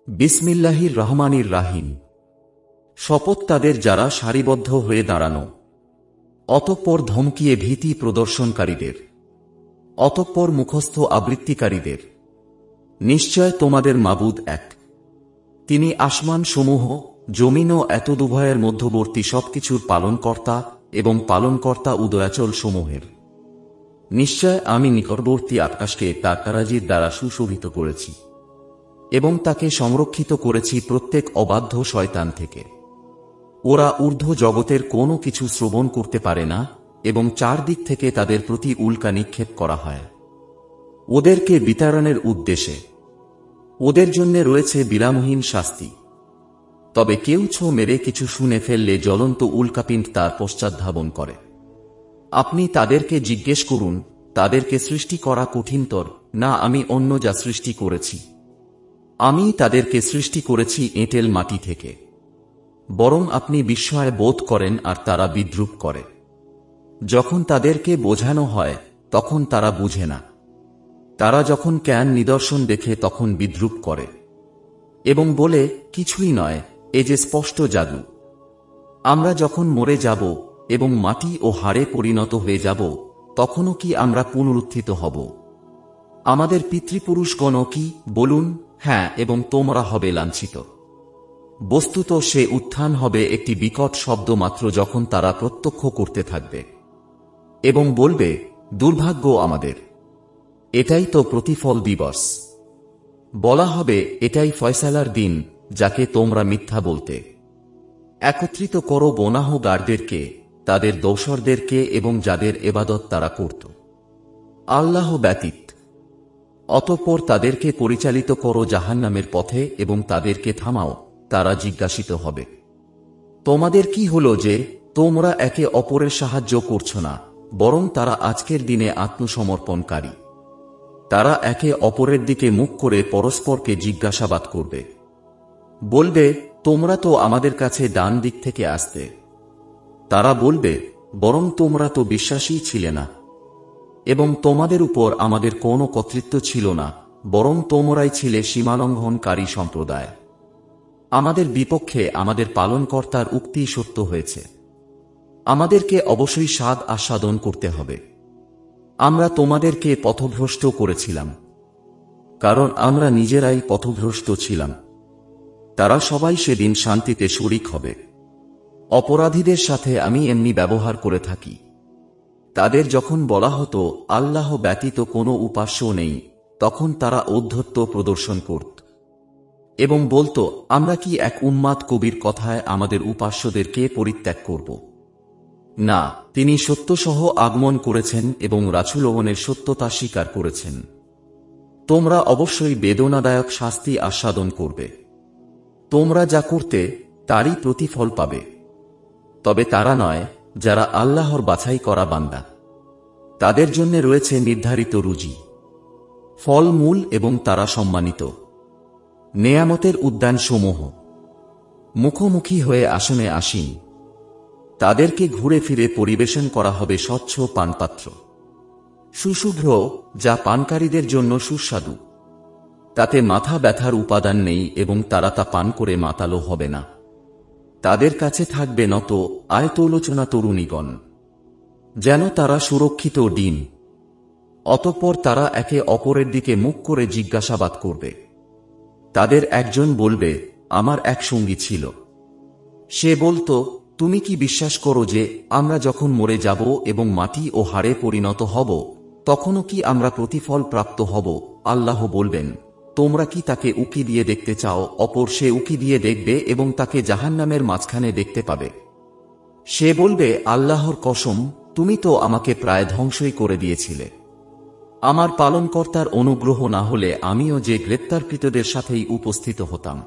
বিসমিল্লাহির রহমানির রাহিম। শপথ তাদের যারা সারিবদ্ধ হয়ে দাঁড়ানো, অতঃপর ধমকিয়ে ভীতি প্রদর্শনকারীদের, অতঃপর মুখস্থ আবৃত্তিকারীদের। নিশ্চয় তোমাদের মাবুদ এক, তিনি আসমানসমূহ জমিন ও এতদুভয়ের মধ্যবর্তী সবকিছুর পালনকর্তা এবং পালনকর্তা উদয়াচল সমূহের। নিশ্চয় আমি নিকটবর্তী আকাশকে তার তারাজির দ্বারা সুশোভিত করেছি এবং তাকে সংরক্ষিত করেছি প্রত্যেক অবাধ্য শয়তান থেকে। ওরা ঊর্ধ্ব জগতের কোনো কিছু শ্রবণ করতে পারে না এবং চারদিক থেকে তাদের প্রতি উল্কা নিক্ষেপ করা হয় ওদেরকে বিতাড়নের উদ্দেশ্যে। ওদের জন্য রয়েছে বিরামহীন শাস্তি। তবে কেউ ছো মেরে কিছু শুনে ফেললে জ্বলন্ত উল্কাপিণ্ড তার পশ্চাৎধাবন করে। আপনি তাদেরকে জিজ্ঞেস করুন, তাদেরকে সৃষ্টি করা কঠিনতর না আমি অন্য যা সৃষ্টি করেছি? আমি তাদেরকে সৃষ্টি করেছি এঁটেল মাটি থেকে। বরং আপনি বিস্ময় বোধ করেন আর তারা বিদ্রূপ করে। যখন তাদেরকে বোঝানো হয় তখন তারা বুঝে না। তারা যখন জ্ঞান নিদর্শন দেখে তখন বিদ্রূপ করে এবং বলে, কিছুই নয়, এ যে স্পষ্ট জাদু। আমরা যখন মরে যাব এবং মাটি ও হাড়ে পরিণত হয়ে যাব, তখনও কি আমরা পুনরুত্থিত হব? আমাদের পিতৃপুরুষগণও কি? বলুন, হ্যাঁ, এবং তোমরা হবে লাঞ্ছিত। বস্তুত সে উত্থান হবে একটি বিকট শব্দ মাত্র যখন তারা প্রত্যক্ষ করতে থাকবে এবং বলবে, দুর্ভাগ্য আমাদের। এটাই তো প্রতিফল দিবস। বলা হবে, এটাই ফয়সালার দিন যাকে তোমরা মিথ্যা বলতে। একত্রিত করো গুনাহগারদেরকে, তাদের দোসরদেরকে এবং যাদের এবাদত তারা করত আল্লাহ ব্যতীত। অতঃপর তাদেরকে পরিচালিত করো জাহান্নামের পথে এবং তাদেরকে থামাও, তারা জিজ্ঞাসিত হবে, তোমাদের কি হল যে তোমরা একে অপরের সাহায্য করছ না? বরং তারা আজকের দিনে আত্মসমর্পণকারী। তারা একে অপরের দিকে মুখ করে পরস্পরকে জিজ্ঞাসাবাদ করবে। বলবে, তোমরা তো আমাদের কাছে ডান দিক থেকে আসতে। তারা বলবে, বরং তোমরা তো বিশ্বাসী ছিলে না এবং তোমাদের উপর আমাদের কোনো কর্তৃত্ব ছিল না, বরং তোমরাই ছিলে সীমালঙ্ঘনকারী সম্প্রদায়। আমাদের বিপক্ষে আমাদের পালনকর্তার উক্তি সত্য হয়েছে। আমাদেরকে অবশ্যই স্বাদ আস্বাদন করতে হবে। আমরা তোমাদেরকে পথভ্রষ্ট করেছিলাম, কারণ আমরা নিজেরাই পথভ্রষ্ট ছিলাম। তারা সবাই সেদিন শান্তিতে শরিক হবে। অপরাধীদের সাথে আমি এমনি ব্যবহার করে থাকি। তাদের যখন বলা হতো আল্লাহ ব্যতীত কোনো উপাস্য নেই, তখন তারা ঔদ্ধত্য প্রদর্শন করত এবং বলতো, আমরা কি এক উন্মাদ কবির কথায় আমাদের উপাস্যদেরকে পরিত্যাগ করব? না, তিনি সত্যসহ আগমন করেছেন এবং রাসূলগণের সত্যতা স্বীকার করেছেন। তোমরা অবশ্যই বেদনাদায়ক শাস্তি আস্বাদন করবে। তোমরা যা করতে তারই প্রতিফল পাবে। তবে তারা নয় যারা আল্লাহর বাছাই করা বান্দা। তাদের জন্য রয়েছে নির্ধারিত রুজি, ফলমূল এবং তারা সম্মানিত নেয়ামতের উদ্যানসমূহ। মুখোমুখি হয়ে আসনে আসীন। তাদেরকে ঘুরে ফিরে পরিবেশন করা হবে স্বচ্ছ পানপাত্র, সুশুভ্র, যা পানকারীদের জন্য সুস্বাদু। তাতে মাথা ব্যথার উপাদান নেই এবং তারা তা পান করে মাতালো হবে না। তাদের কাছে থাকবে নত আয়তোলোচনা তরুণীগণ, যেন তারা সুরক্ষিত ডিম। অতঃপর তারা একে অপরের দিকে মুখ করে জিজ্ঞাসাবাদ করবে। তাদের একজন বলবে, আমার এক সঙ্গী ছিল। সে বলতো, তুমি কি বিশ্বাস করো যে আমরা যখন মরে যাব এবং মাটি ও হাড়ে পরিণত হব, তখনও কি আমরা প্রতিফল প্রাপ্ত হব? আল্লাহ বলবেন, তোমরা কি তাকে উকি দিয়ে দেখতে চাও? অপর সে উকি দিয়ে দেখবে এবং তাকে জাহান্নামের মাঝখানে দেখতে পাবে। সে বলবে, আল্লাহর কসম, তুমি তো আমাকে প্রায় ধ্বংসই করে দিয়েছিলে। আমার পালনকর্তার অনুগ্রহ না হলে আমিও যে গ্রেপ্তারকৃতদের সাথেই উপস্থিত হতাম।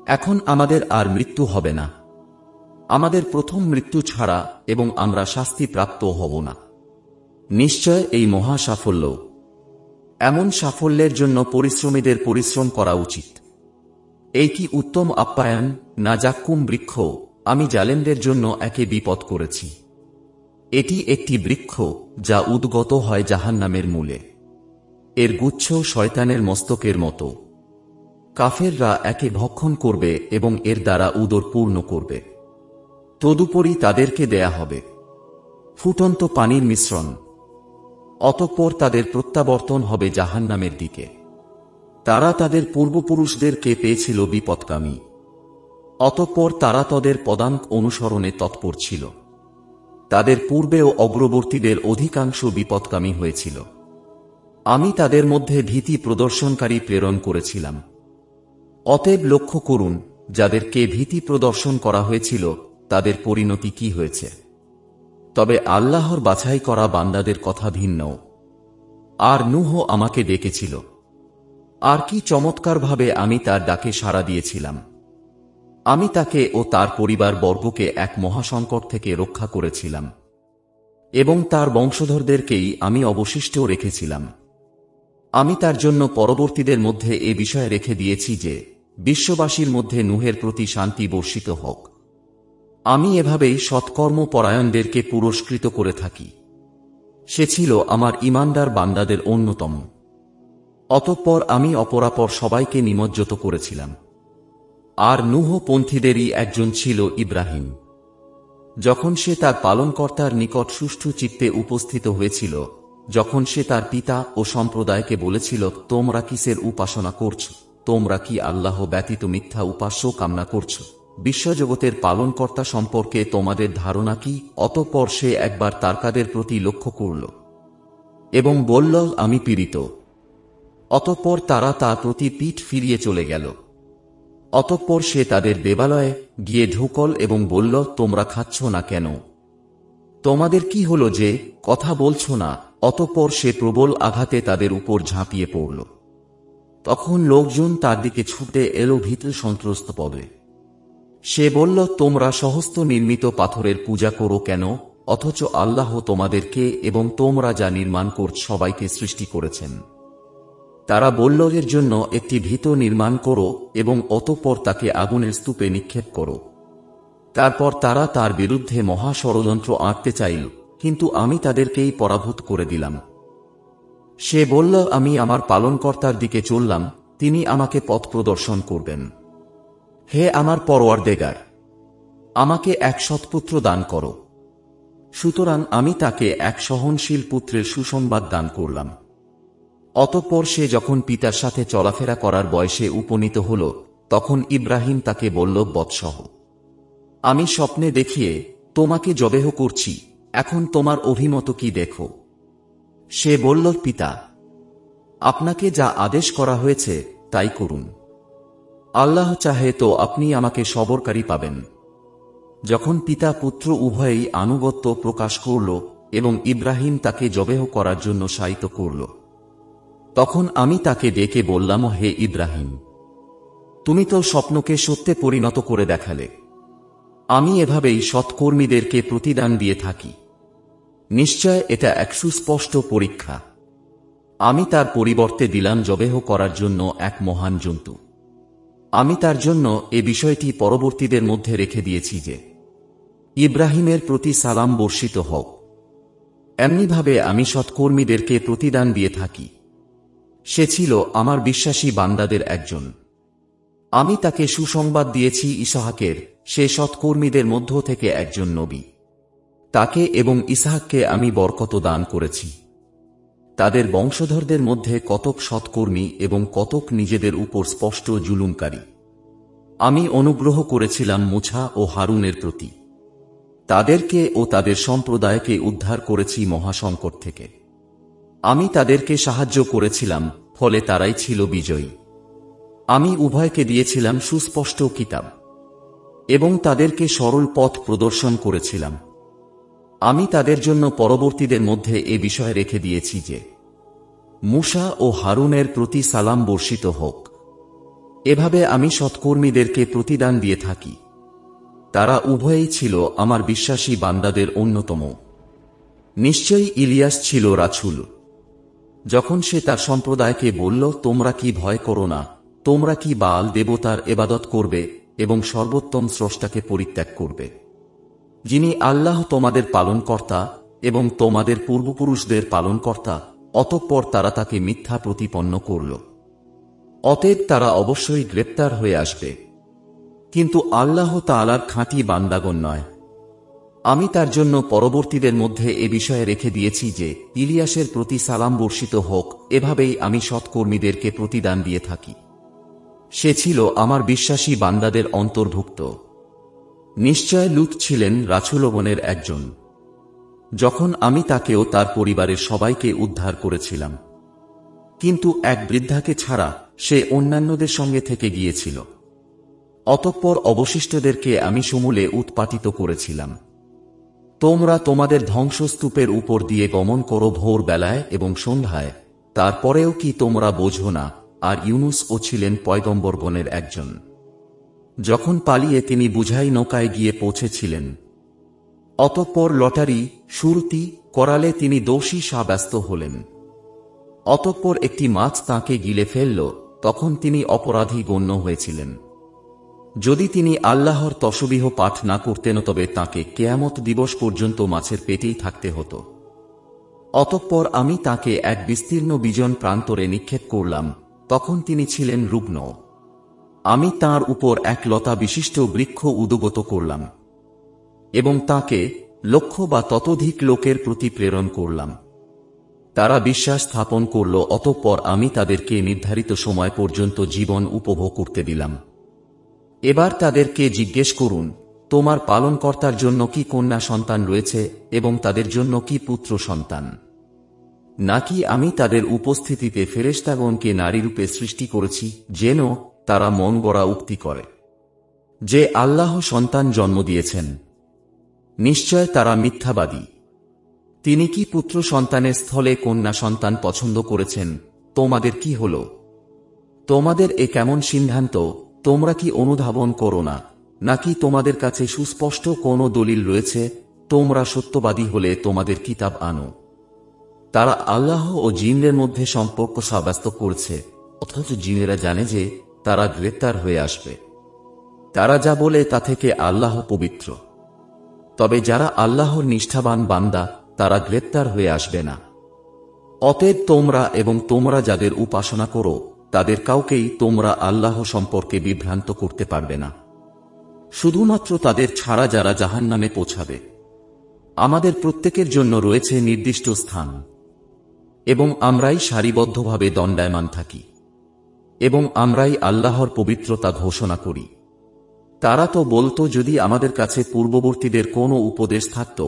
এখন আমাদের আর মৃত্যু হবে না, আমাদের প্রথম মৃত্যু ছাড়া, এবং আমরা শাস্তি প্রাপ্ত হব না। নিশ্চয় এই মহা সাফল্য। এমন সাফল্যের জন্য পরিশ্রমীদের পরিশ্রম করা উচিত। এই কি উত্তম আপ্যায়ন না জাক্কুম বৃক্ষ আমি জালেমদের জন্য একে বিপদ করেছি। এটি একটি বৃক্ষ যা উদ্গত হয় জাহান্নামের মূলে। এর গুচ্ছ শয়তানের মস্তকের মতো। কাফেররা একে ভক্ষণ করবে এবং এর দ্বারা উদর পূর্ণ করবে। তদুপরি তাদেরকে দেয়া হবে ফুটন্ত পানির মিশ্রণ। অতঃপর তাদের প্রত্যাবর্তন হবে জাহান্নামের দিকে। তারা তাদের পূর্বপুরুষদেরকে পেয়েছিল বিপদকামী, অতঃপর তারা তাদের পদাঙ্ক অনুসরণে তৎপর ছিল। তাদের পূর্বে ও অগ্রবর্তীদের অধিকাংশ বিপদকামী হয়েছিল। আমি তাদের মধ্যে ভীতি প্রদর্শনকারী প্রেরণ করেছিলাম। অতএব লক্ষ্য করুন, যাদেরকে ভীতি প্রদর্শন করা হয়েছিল তাদের পরিণতি কি হয়েছে। তবে আল্লাহর বাছাই করা বান্দাদের কথা ভিন্ন। আর নূহ আমাকে ডেকেছিল, আর কি চমৎকারভাবে আমি তার ডাকে সাড়া দিয়েছিলাম। আমি তাকে ও তার পরিবার বর্গকে এক মহাসংকট থেকে রক্ষা করেছিলাম, এবং তার বংশধরদেরকেই আমি অবশিষ্ট রেখেছিলাম। আমি তার জন্য পরবর্তীদের মধ্যে এ বিষয় রেখে দিয়েছি যে বিশ্ববাসীর মধ্যে নূহের প্রতি শান্তি বর্ষিত হোক। আমি এভাবেই সৎকর্ম পরায়ণদেরকে পুরস্কৃত করে থাকি। সে ছিল আমার ঈমানদার বান্দাদের অন্যতম। অতঃপর আমি অপরাপর সবাইকে নিমজ্জিত করেছিলাম। আর নূহপন্থীদেরই একজন ছিল ইব্রাহিম। যখন সে তার পালনকর্তার নিকট সুষ্ঠু চিত্তে উপস্থিত হয়েছিল, যখন সে তার পিতা ও সম্প্রদায়কে বলেছিল, তোমরা কিসের উপাসনা করছ? তোমরা কি আল্লাহ ব্যতীত মিথ্যা উপাস্য কামনা করছ? বিশ্বজগতের পালনকর্তা সম্পর্কে তোমাদের ধারণা কি? অতঃপর সে একবার তারকাদের প্রতি লক্ষ্য করল এবং বলল, আমি পীড়িত। অতঃপর তারা তার প্রতি পিঠ ফিরিয়ে চলে গেল। অতঃপর সে তাদের দেবালয়ে গিয়ে ঢুকল এবং বলল, তোমরা খাচ্ছ না কেন? তোমাদের কি হল যে কথা বলছ না? অতঃপর সে প্রবল আঘাতে তাদের উপর ঝাঁপিয়ে পড়ল। তখন লোকজন তার দিকে ছুটে এলো ভীত সন্ত্রস্ত পদে। সে বলল, তোমরা সহস্ত নির্মিত পাথরের পূজা করো কেন, অথচ আল্লাহ তোমাদেরকে এবং তোমরা যা নির্মাণ করছ সবাইকে সৃষ্টি করেছেন। তারা বলল, এর জন্য একটি ভীত নির্মাণ করো এবং অতঃপর তাকে আগুনের স্তূপে নিক্ষেপ করো। তারপর তারা তার বিরুদ্ধে মহা ষড়যন্ত্র আঁটতে চাইল, কিন্তু আমি তাদেরকেই পরাভূত করে দিলাম। সে বলল, আমি আমার পালনকর্তার দিকে চললাম, তিনি আমাকে পথ প্রদর্শন করবেন। হে আমার পরওয়ারদেগার, আমাকে এক সৎপুত্র দান করো। সুতরাং আমি তাকে এক সহনশীল পুত্রের সুসংবাদ দান করলাম। অতঃপর সে যখন পিতার সাথে চলাফেরা করার বয়সে উপনীত হল, তখন ইব্রাহিম তাকে বলল, বৎসহ, আমি স্বপ্নে দেখিয়ে তোমাকে জবেহ করছি, এখন তোমার অভিমত কি দেখো? সে বলল, পিতা, আপনাকে যা আদেশ করা হয়েছে তাই করুন। আল্লাহ চাহে তো আপনি আমাকে সবরকারী পাবেন। যখন পিতা পুত্র উভয়েই আনুগত্য প্রকাশ করল এবং ইব্রাহিম তাকে জবেহ করার জন্য শায়িত করল, তখন আমি তাকে ডেকে বললাম, হে ইব্রাহিম, তুমি তো স্বপ্নকে সত্যে পরিণত করে দেখালে। আমি এভাবেই সৎকর্মীদেরকে প্রতিদান দিয়ে থাকি। নিশ্চয় এটা এক সুস্পষ্ট পরীক্ষা। আমি তার পরিবর্তে দিলাম জবেহ করার জন্য এক মহান জন্তু। আমি তার জন্য এ বিষয়টি পরবর্তীদের মধ্যে রেখে দিয়েছি যে ইব্রাহিমের প্রতি সালাম বর্ষিত হোক। এমনিভাবে আমি সৎকর্মীদেরকে প্রতিদান দিয়ে থাকি। সে ছিল আমার বিশ্বাসী বান্দাদের একজন। আমি তাকে সুসংবাদ দিয়েছি ইসহাকের, সে সৎকর্মীদের মধ্য থেকে একজন নবী। তাকে এবং ইসহাককে আমি বরকত দান করেছি। তাদের বংশধরদের মধ্যে কতক সৎকর্মী এবং কতক নিজেদের উপর স্পষ্ট জুলুমকারী। আমি অনুগ্রহ করেছিলাম মুছা ও হারুনের প্রতি। তাদেরকে ও তাদের সম্প্রদায়কে উদ্ধার করেছি মহাসংকট থেকে। আমি তাদেরকে সাহায্য করেছিলাম, ফলে তারাই ছিল বিজয়ী। আমি উভয়কে দিয়েছিলাম সুস্পষ্ট কিতাব এবং তাদেরকে সরল পথ প্রদর্শন করেছিলাম। আমি তাদের জন্য পরবর্তীদের মধ্যে এ বিষয় রেখে দিয়েছি যে মুসা ও হারুনের প্রতি সালাম বর্ষিত হোক। এভাবে আমি সৎকর্মীদেরকে প্রতিদান দিয়ে থাকি। তারা উভয়েই ছিল আমার বিশ্বাসী বান্দাদের অন্যতম। নিশ্চয়ই ইলিয়াস ছিল রাসূল। যখন সে তার সম্প্রদায়কে বলল, তোমরা কি ভয় করো না? তোমরা কি বাল দেবতার এবাদত করবে এবং সর্বোত্তম স্রষ্টাকে পরিত্যাগ করবে, যিনি আল্লাহ তোমাদের পালনকর্তা এবং তোমাদের পূর্বপুরুষদের পালনকর্তা? অতঃপর তারা তাকে মিথ্যা প্রতিপন্ন করল। অতএব তারা অবশ্যই গ্রেপ্তার হয়ে আসবে, কিন্তু আল্লাহ তাআলার খাঁটি বান্দাগণ নয়। আমি তার জন্য পরবর্তীদের মধ্যে এ বিষয়ে রেখে দিয়েছি যে ইলিয়াসের প্রতি সালাম বর্ষিত হোক, এভাবেই আমি সৎকর্মীদেরকে প্রতিদান দিয়ে থাকি। সে ছিল আমার বিশ্বাসী বান্দাদের অন্তর্ভুক্ত। নিশ্চয় লূত ছিলেন রাসূলগণের একজন। যখন আমি তাকেও তার পরিবারের সবাইকে উদ্ধার করেছিলাম, কিন্তু এক বৃদ্ধাকে ছাড়া সে অন্যান্যদের সঙ্গে থেকে গিয়েছিল। অতঃপর অবশিষ্টদেরকে আমি সমূলে উৎপাটিত করেছিলাম। তোমরা তোমাদের ধ্বংসস্তূপের উপর দিয়ে গমন করো ভোর বেলায় এবং সন্ধ্যায়, তারপরেও কি তোমরা বোঝো না? আর ইউনুসও ছিলেন পয়গম্বরগণের একজন। যখন পালিয়ে তিনি বুঝাই নৌকায় গিয়ে পৌঁছেছিলেন, অতঃপর লটারি সুরতি করালে তিনি দোষী সাব্যস্ত হলেন। অতঃপর একটি মাছ তাঁকে গিলে ফেলল, তখন তিনি অপরাধী গণ্য হয়েছিলেন। যদি তিনি আল্লাহর তসবিহ পাঠ না করতেন তবে তাঁকে কিয়ামত দিবস পর্যন্ত মাছের পেটেই থাকতে হতো। অতঃপর আমি তাঁকে এক বিস্তীর্ণ বিজন প্রান্তরে নিক্ষেপ করলাম, তখন তিনি ছিলেন রুগ্ন। আমি তাঁর উপর এক লতা বিশিষ্ট বৃক্ষ উদ্গত করলাম এবং তাঁকে লক্ষ বা ততোধিক লোকের প্রতি প্রেরণ করলাম। তারা বিশ্বাস স্থাপন করল, অতঃপর আমি তাদেরকে নির্ধারিত সময় পর্যন্ত জীবন উপভোগ করতে দিলাম। এবার তাদেরকে জিজ্ঞেস করুন, তোমার পালনকর্তার জন্য কি কন্যা সন্তান রয়েছে এবং তাদের জন্য কি পুত্র সন্তান? নাকি আমি তাদের উপস্থিতিতে ফেরেশতাগণকে নারীরূপে সৃষ্টি করেছি, যেন তারা মন গড়া উক্তি করে যে আল্লাহ সন্তান জন্ম দিয়েছেন? নিশ্চয় তারা মিথ্যাবাদী। তিনি কি পুত্র সন্তানের স্থলে কন্যা সন্তান পছন্দ করেছেন? তোমাদের কি হল? তোমাদের এ কেমন সিদ্ধান্ত? তোমরা কি অনুধাবন করো না? নাকি তোমাদের কাছে সুস্পষ্ট কোনো দলিল রয়েছে? তোমরা সত্যবাদী হলে তোমাদের কিতাব আনো। তারা আল্লাহ ও জিনদের মধ্যে সম্পর্ক সাব্যস্ত করছে, অথচ জিনেরা জানে যে তারা গ্রেপ্তার হয়ে আসবে। তারা যা বলে তা থেকে আল্লাহ পবিত্র। তবে যারা আল্লাহর নিষ্ঠাবান বান্দা, তারা গ্রেপ্তার হয়ে আসবে না। অতএব তোমরা এবং তোমরা যাদের উপাসনা করো, তাদের কাউকেই তোমরা আল্লাহ সম্পর্কে বিভ্রান্ত করতে পারবে না, শুধুমাত্র তাদের ছাড়া যারা জাহান্নামে পৌঁছাবে। আমাদের প্রত্যেকের জন্য রয়েছে নির্দিষ্ট স্থান, এবং আমরাই সারিবদ্ধভাবে দণ্ডায়মান থাকি, এবং আমরাই আল্লাহর পবিত্রতা ঘোষণা করি। তারা তো বলতো, যদি আমাদের কাছে পূর্ববর্তীদের কোনো উপদেশ থাকত,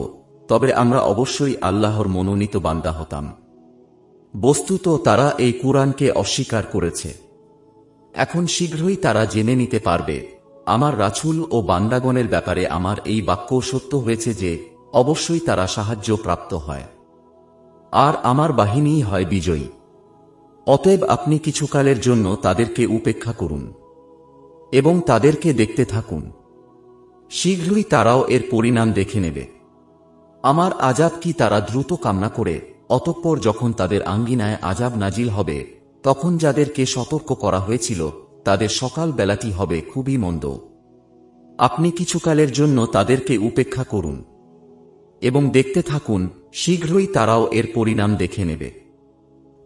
তবে আমরা অবশ্যই আল্লাহর মনোনীত বান্দা হতাম। বস্তুত তারা এই কুরআনকে অস্বীকার করেছে। এখন শীঘ্রই তারা জেনে নিতে পারবে আমার রাসূল ও বান্দাগণের ব্যাপারে আমার এই বাক্য সত্য হয়েছে যে অবশ্যই তারা সাহায্য প্রাপ্ত হয়, আর আমার বাহিনীই হয় বিজয়ী। অতএব আপনি কিছুকালের জন্য তাদেরকে উপেক্ষা করুন এবং তাদেরকে দেখতে থাকুন। শীঘ্রই তারাও এর পরিণাম দেখে নেবে। আমার আযাব কি তারা দ্রুত কামনা করে? অতঃপর যখন তাদের আঙ্গিনায় আযাব নাজিল হবে, তখন যাদেরকে সতর্ক করা হয়েছিল তাদের সকাল বেলাটি হবে খুবই মন্দ। আপনি কিছুকালের জন্য তাদেরকে উপেক্ষা করুন এবং দেখতে থাকুন, শীঘ্রই তারাও এর পরিণাম দেখে নেবে।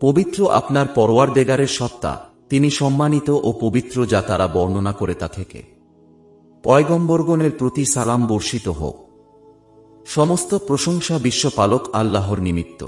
পবিত্র আপনার পরওয়ারদেগারের সত্তা, তিনি সম্মানিত ও পবিত্র যা তারা বর্ণনা করে তা থেকে। পয়গম্বরগণের প্রতি সালাম বর্ষিত হোক। সমস্ত প্রশংসা বিশ্বপালক আল্লাহর নিমিত্ত।